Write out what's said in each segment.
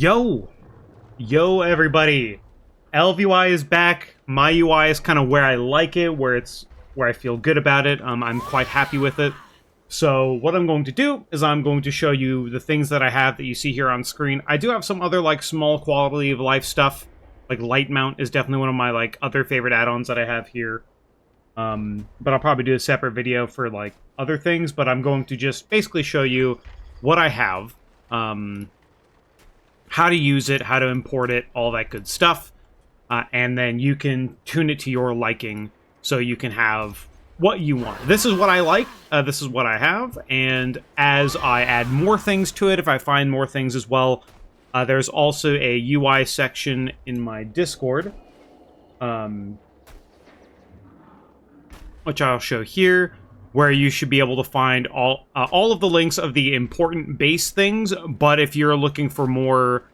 Yo! Yo, everybody! Elvui is back. My UI is kind of where I like it, where I feel good about it. I'm quite happy with it. So what I'm going to do is I'm going to show you the things that I have that you see here on screen. I do have some other like small quality of life stuff. Like light mount is definitely one of my like other favorite add-ons that I have here. But I'll probably do a separate video for like other things, but I'm going to just basically show you what I have. How to use it, how to import it, all that good stuff. And then you can tune it to your liking so you can have what you want. This is what I like, this is what I have, and as I add more things to it, if I find more things as well, there's also a UI section in my Discord, which I'll show here, where you should be able to find all of the links of the important base things, but if you're looking for more,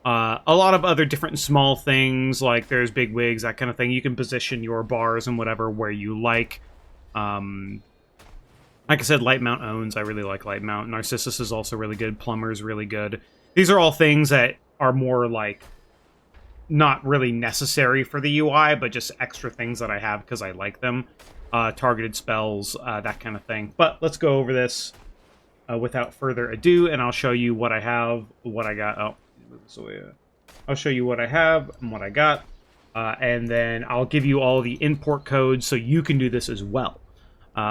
a lot of other different small things, like there's big wigs, that kind of thing, you can position your bars and whatever where you like. Like I said, light mount owns, I really like light mount. Narcissus is also really good, Plumber's really good. These are all things that are more like, not really necessary for the UI, but just extra things that I have because I like them. Targeted spells, that kind of thing. But let's go over this without further ado, and I'll show you what I have, what I got. Oh, move this away. I'll show you what I have and what I got, and then I'll give you all the import codes so you can do this as well.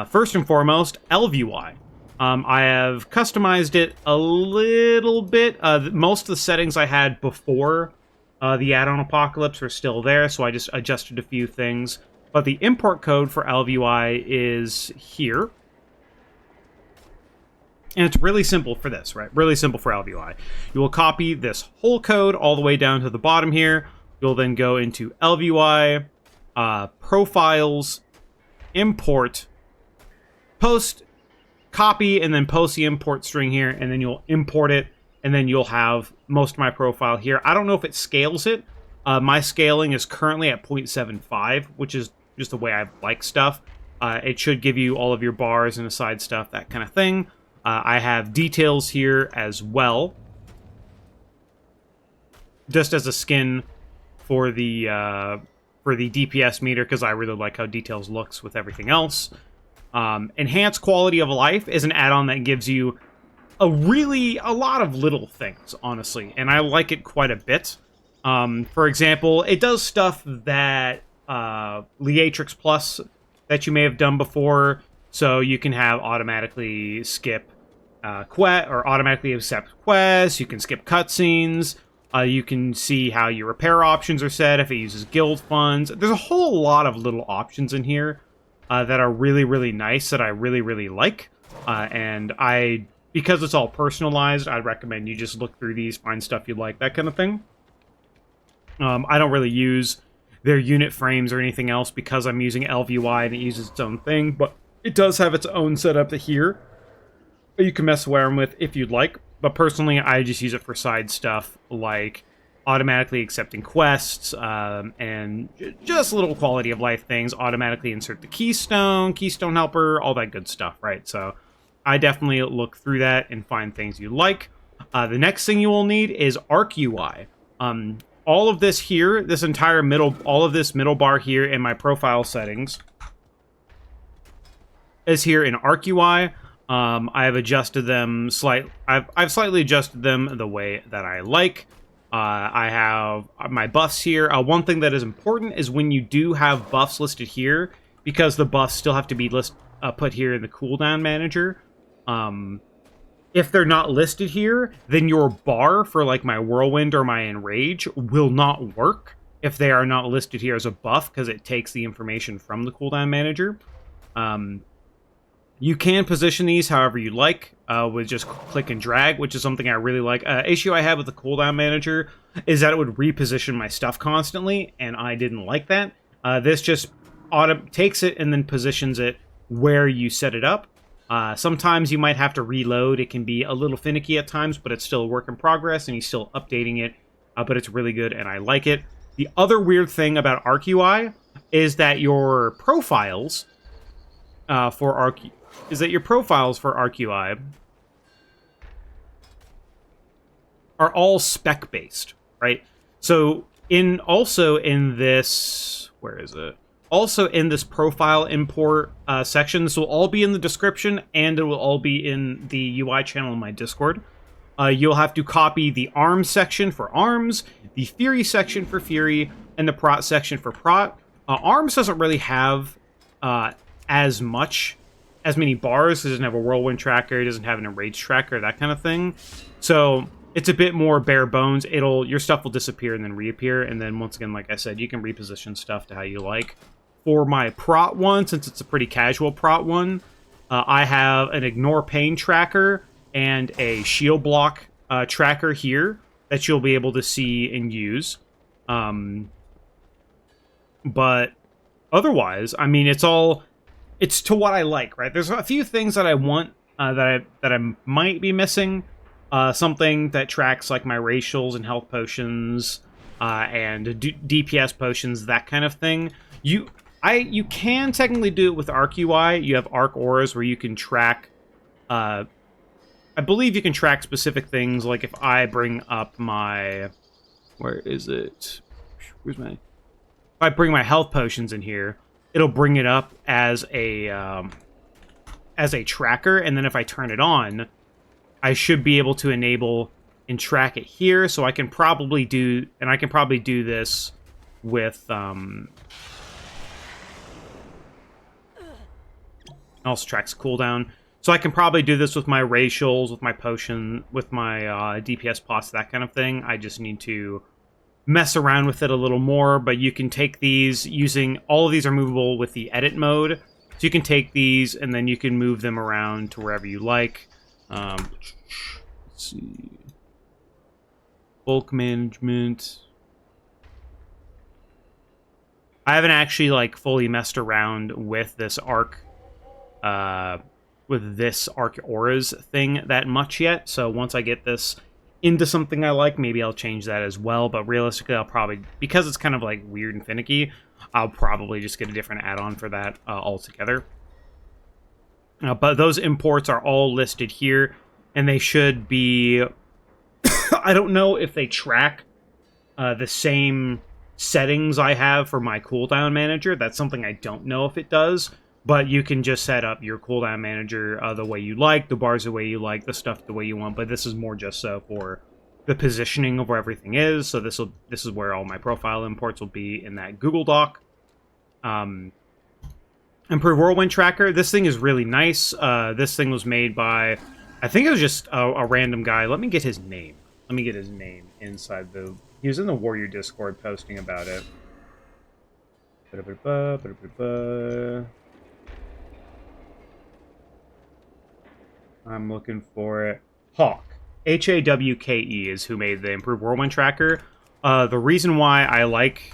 First and foremost, Elvui. I have customized it a little bit. Most of the settings I had before the add-on Apocalypse are still there, so I just adjusted a few things. But the import code for Elvui is here. And it's really simple for this, right? Really simple for Elvui. You will copy this whole code all the way down to the bottom here. You'll then go into Elvui, Profiles, Import, Post, copy, and then post the import string here, and then you'll import it, and then you'll have most of my profile here. I don't know if it scales it. My scaling is currently at 0.75, which is just the way I like stuff. It should give you all of your bars and aside stuff, that kind of thing. I have details here as well, just as a skin for the DPS meter, because I really like how details looks with everything else. Enhanced quality of life is an add-on that gives you a lot of little things, honestly, and I like it quite a bit. For example, it does stuff that Leatrix Plus that you may have done before, so you can have automatically skip quest or automatically accept quests. You can skip cutscenes. You can see how your repair options are set if it uses guild funds. There's a whole lot of little options in here that are really nice that I really like, and because it's all personalized, I'd recommend you just look through these, find stuff you like, that kind of thing. I don't really use their unit frames or anything else because I'm using Elvui and it uses its own thing, but it does have its own setup here you can mess around with if you'd like. But personally, I just use it for side stuff like automatically accepting quests and just little quality of life things. Automatically insert the keystone helper, all that good stuff, right? So I definitely look through that and find things you like. The next thing you will need is ArcUI. All of this here, this entire all of this middle bar here in my profile settings is here in ArcUI. I have adjusted them I've slightly adjusted them the way that I like. I have my buffs here. One thing that is important is when you do have buffs listed here, because the buffs still have to be put here in the cooldown manager. If they're not listed here, then your bar for like my Whirlwind or my Enrage will not work if they are not listed here as a buff, because it takes the information from the cooldown manager. You can position these however you like with just click and drag, which is something I really like. Issue I had with the cooldown manager is that it would reposition my stuff constantly, and I didn't like that. This just takes it and then positions it where you set it up. Sometimes you might have to reload. It can be a little finicky at times, but it's still a work in progress, and he's still updating it, but it's really good, and I like it. The other weird thing about ArcUI is that your profiles for ArcUI are all spec based, right? So also in this, where is it? Also in this profile import section, this will all be in the description, and it will all be in the UI channel in my Discord. You'll have to copy the arms section for arms, the Fury section for Fury, and the Prot section for Prot. Arms doesn't really have as many bars. It doesn't have a Whirlwind Tracker, it doesn't have an Enrage Tracker, that kind of thing. So it's a bit more bare bones. Your stuff will disappear and then reappear, and then once again, like I said, you can reposition stuff to how you like. For my Prot one, since it's a pretty casual Prot one, I have an Ignore Pain tracker and a Shield Block tracker here that you'll be able to see and use. But otherwise, I mean, it's to what I like, right? There's a few things that I want that I might be missing. Something that tracks like my racials and health potions and DPS potions, that kind of thing. You can technically do it with ArcUI. You have Arc auras where you can track. I believe you can track specific things. Like if I bring up my, where is it? Where's my? If I bring my health potions in here, it'll bring it up as a tracker, and then if I turn it on, I should be able to enable and track it here. So I can probably do this with also tracks cooldown. So I can probably do this with my racials, with my potion, with my DPS pots, that kind of thing. I just need to mess around with it a little more, but you can take these all of these are movable with the edit mode. So you can take these and then you can move them around to wherever you like. Let's see. Bulk management. I haven't actually like fully messed around with this Arc auras thing that much yet. So once I get this into something I like, maybe I'll change that as well. But realistically, I'll probably, because it's kind of like weird and finicky, I'll probably just get a different add-on for that altogether. But those imports are all listed here, and they should be... I don't know if they track the same settings I have for my cooldown manager. That's something I don't know if it does, but you can just set up your cooldown manager the way you like, the bars the way you like, the stuff the way you want, but this is more just so for the positioning of where everything is. So this is where all my profile imports will be in that Google Doc. Improved Whirlwind Tracker. This thing is really nice. This thing was made by, I think it was just a random guy. Let me get his name. Inside the... He was in the Warrior Discord posting about it. I'm looking for it. Hawk. Hawke is who made the Improved Whirlwind Tracker. The reason why I like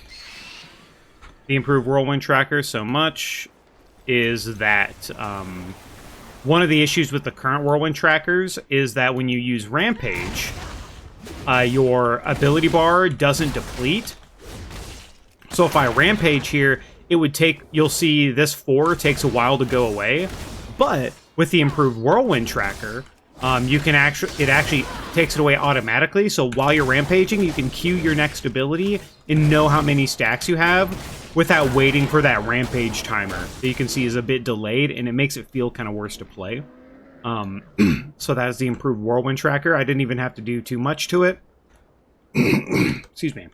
the Improved Whirlwind Tracker so much is that one of the issues with the current Whirlwind Trackers is that when you use Rampage, your ability bar doesn't deplete. So if I Rampage here, it would take... You'll see this 4 takes a while to go away, but with the Improved Whirlwind Tracker, it actually takes it away automatically. So while you're rampaging, you can queue your next ability and know how many stacks you have without waiting for that rampage timer that you can see is a bit delayed, and it makes it feel kind of worse to play. So that is the Improved Whirlwind Tracker. I didn't even have to do too much to it. Excuse me.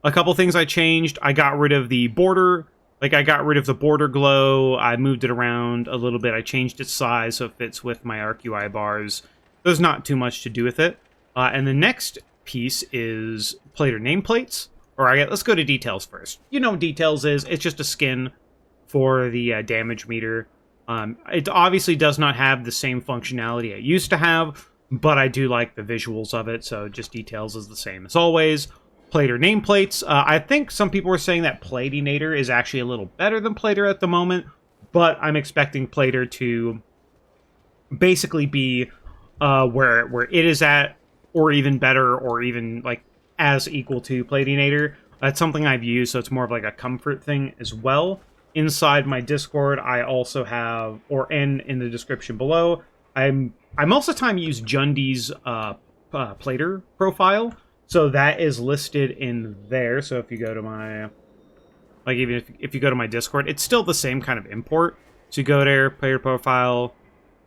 A couple things I changed. I got rid of the border. I got rid of the border glow. I moved it around a little bit. I changed its size so it fits with my ArcUI bars. There's not too much to do with it. And the next piece is plater nameplates. Let's go to details first. You know what details is. It's just a skin for the damage meter. It obviously does not have the same functionality it used to have, but I do like the visuals of it, so just details is the same as always. Plater nameplates. I think some people were saying that Platinator is actually a little better than Plater at the moment, but I'm expecting Plater to basically be where it is at, or even better, or even like as equal to Platinator. That's something I've used, so it's more of like a comfort thing as well. Inside my Discord, I also have, or in the description below, I most of the time use Jundi's plater profile. So that is listed in there. So if you go to my, like, even if you go to my Discord, it's still the same kind of import. So you go there, plater profile,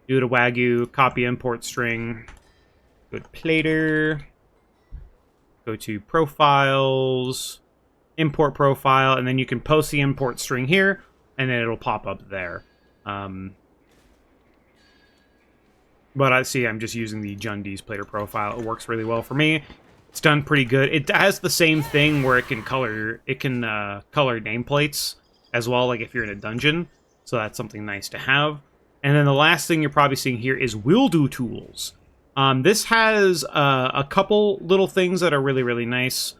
do it a Wagyu, copy import string, go to plater, go to profiles, import profile, and then you can post the import string here, and then it'll pop up there. But I see I'm just using the Jundi's plater profile. It works really well for me. It's done pretty good. It has the same thing where it can color color nameplates as well, like if you're in a dungeon. So that's something nice to have. And then the last thing you're probably seeing here is WilduTools. This has a couple little things that are really, really nice.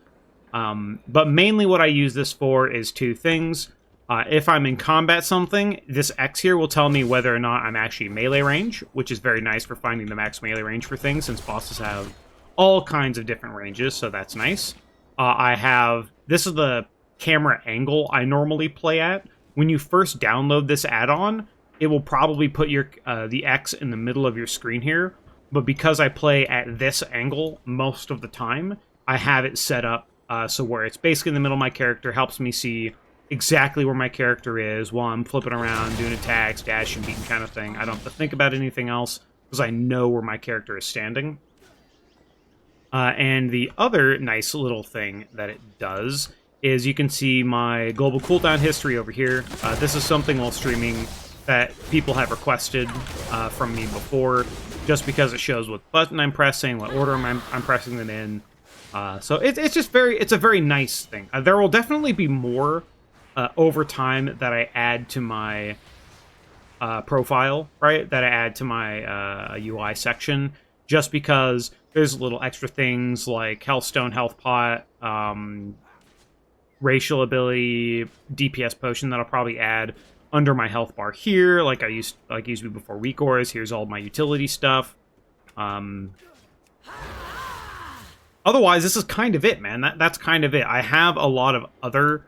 But mainly what I use this for is two things. If I'm in combat something, this X here will tell me whether or not I'm actually melee range, which is very nice for finding the max melee range for things, since bosses have all kinds of different ranges, so that's nice. This is the camera angle I normally play at. When you first download this add-on, it will probably put your the X in the middle of your screen here, but because I play at this angle most of the time, I have it set up so where it's basically in the middle of my character, helps me see exactly where my character is while I'm flipping around, doing attacks, dashing, beating kind of thing. I don't have to think about anything else because I know where my character is standing. And the other nice little thing that it does is you can see my global cooldown history over here. This is something while streaming that people have requested from me before, just because it shows what button I'm pressing, what order I'm pressing them in. So it's just it's a very nice thing. There will definitely be more over time that I add to my profile, right? That I add to my UI section, just because there's little extra things like Healstone, health pot, racial ability, DPS potion that I'll probably add under my health bar here, like I used to before weak auras. Here's all my utility stuff. Otherwise, this is kind of it, man. That's kind of it. I have a lot of other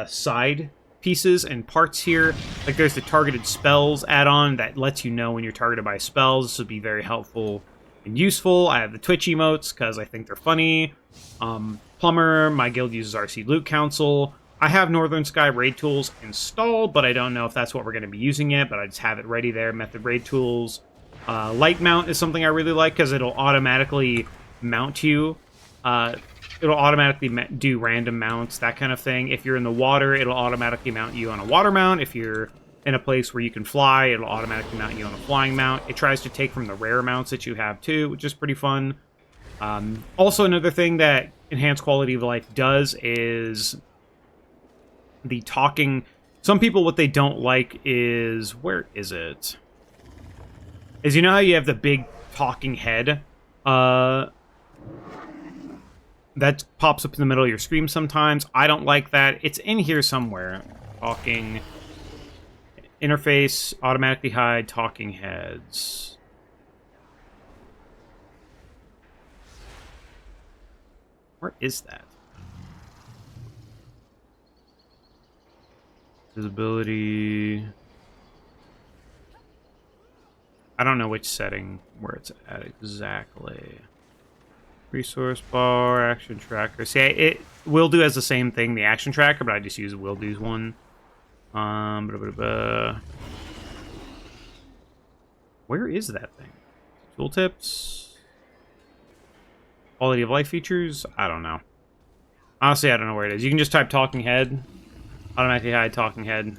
side pieces and parts here. Like there's the targeted spells add-on that lets you know when you're targeted by spells. This would be very helpful and useful. I have the Twitch emotes because I think they're funny. Plumber, my guild uses RC Loot Council. I have Northern Sky Raid Tools installed, but I don't know if that's what we're going to be using yet, but I just have it ready there. Method Raid Tools. Light Mount is something I really like because it'll automatically mount you. It'll automatically do random mounts, that kind of thing. If you're in the water, it'll automatically mount you on a water mount. If you're in a place where you can fly, it'll automatically mount you on a flying mount. It tries to take from the rare mounts that you have too, which is pretty fun. Also, another thing that Enhanced Quality of Life does is the talking. Some people, what they don't like is... Where is it? Is, you know how you have the big talking head? That pops up in the middle of your screen sometimes. I don't like that. It's in here somewhere. Talking... Interface, automatically hide talking heads. Where is that? Visibility. I don't know which setting where it's at exactly. Resource bar, action tracker. See, Wildu has the same thing, the action tracker, but I just use Wildu's one. Where is that thing? Tooltips? Quality of life features? I don't know. Honestly, I don't know where it is. You can just type talking head. Automatically hide talking head.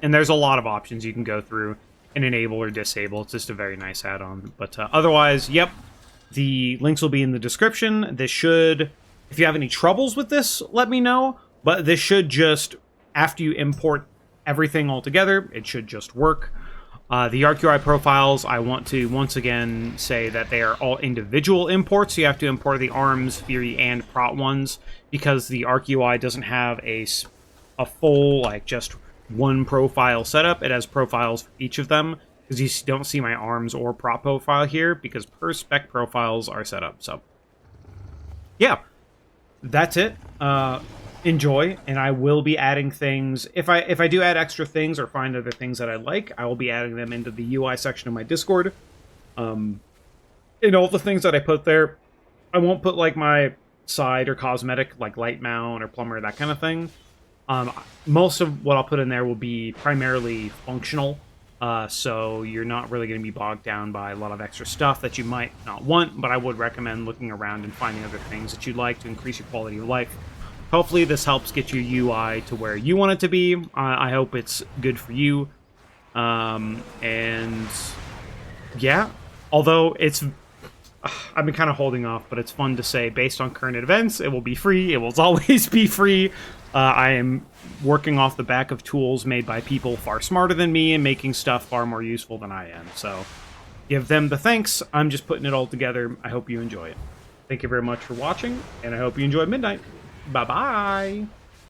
And there's a lot of options you can go through and enable or disable. It's just a very nice add-on. But otherwise, yep. The links will be in the description. This should... If you have any troubles with this, let me know. But this should just, after you import everything all together, it should just work. The ArcUI profiles, I want to once again say that they are all individual imports. You have to import the ARMS, Fury, and Prot ones, because the ArcUI doesn't have a full, like, just one profile setup. It has profiles for each of them, because you don't see my ARMS or Prot profile here, because per spec profiles are set up. So, yeah. That's it. enjoy, and I will be adding things. If I do add extra things or find other things that I like, I will be adding them into the UI section of my Discord. In all the things that I put there, I won't put like my side or cosmetic, like light mount or plumber, that kind of thing. Most of what I'll put in there will be primarily functional, so you're not really going to be bogged down by a lot of extra stuff that you might not want, but I would recommend looking around and finding other things that you'd like to increase your quality of life. Hopefully this helps get your UI to where you want it to be. I hope it's good for you. And yeah, although I've been kind of holding off, but it's fun to say based on current events, it will be free. It will always be free. I am working off the back of tools made by people far smarter than me and making stuff far more useful than I am. So give them the thanks. I'm just putting it all together. I hope you enjoy it. Thank you very much for watching, and I hope you enjoy midnight. Bye-bye.